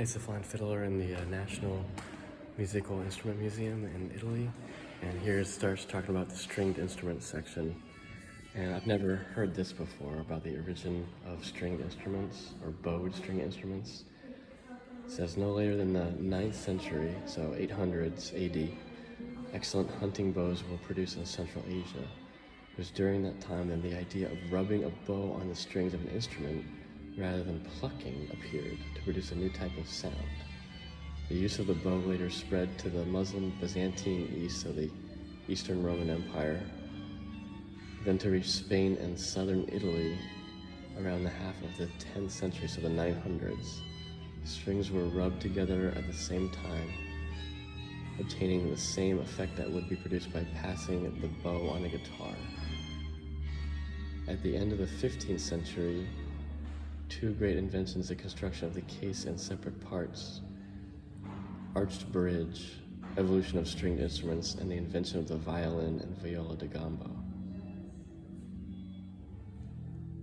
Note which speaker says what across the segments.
Speaker 1: He's a fine fiddler in the National Musical Instrument Museum in Italy. And here it starts talking about the stringed instruments section. And I've never heard this before about the origin of stringed instruments, or bowed string instruments. It says no later than the 9th century, so 800s AD, excellent hunting bows were produced in Central Asia. It was during that time that the idea of rubbing a bow on the strings of an instrument rather than plucking appeared to produce a new type of sound. The use of the bow later spread to the Muslim Byzantine East, so the Eastern Roman Empire, then to reach Spain and southern Italy around the half of the 10th century, so the 900s. Strings were rubbed together at the same time, obtaining the same effect that would be produced by passing the bow on a guitar. At the end of the 15th century, two great inventions, the construction of the case in separate parts, arched bridge, evolution of stringed instruments, and the invention of the violin and viola da gamba.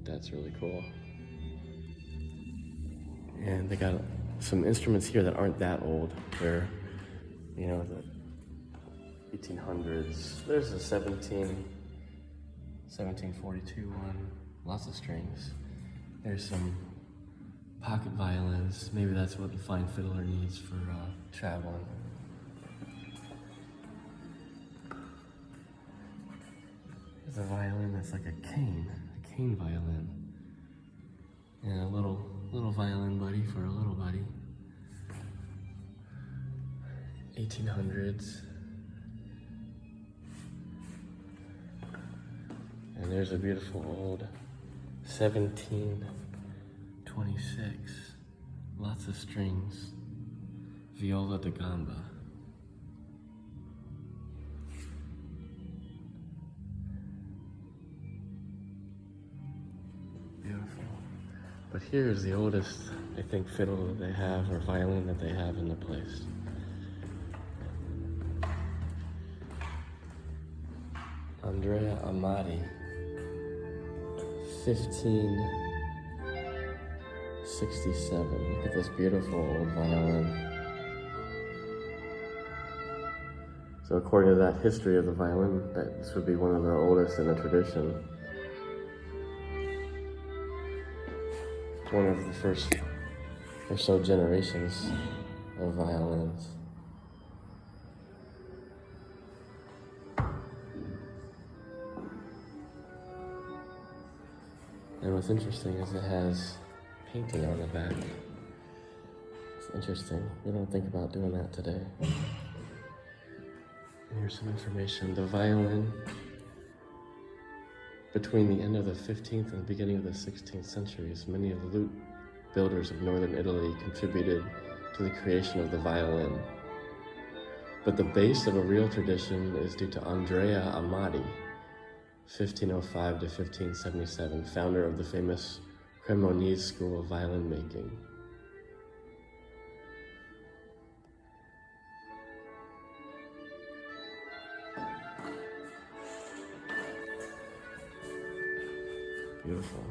Speaker 1: That's really cool. And they got some instruments here that aren't that old. They're, the 1800s. There's a 1742 one, lots of strings. There's some pocket violins. Maybe that's what the fine fiddler needs for traveling. There's a violin that's like a cane violin. And a little violin buddy for a little buddy. 1800s. And there's a beautiful old 1726. Lots of strings. Viola da gamba. Beautiful. But here's the oldest, I think, fiddle that they have, or violin that they have in the place. Andrea Amati, 1567. Look at this beautiful old violin. So according to that history of the violin, this would be one of the oldest in the tradition. One of the first or so generations of violins. And what's interesting is it has painting on the back. It's interesting. We don't think about doing that today. And here's some information. The violin, between the end of the 15th and the beginning of the 16th centuries, many of the lute builders of northern Italy contributed to the creation of the violin. But the base of a real tradition is due to Andrea Amati, 1505 to 1577, founder of the famous Cremonese school of violin making. Beautiful.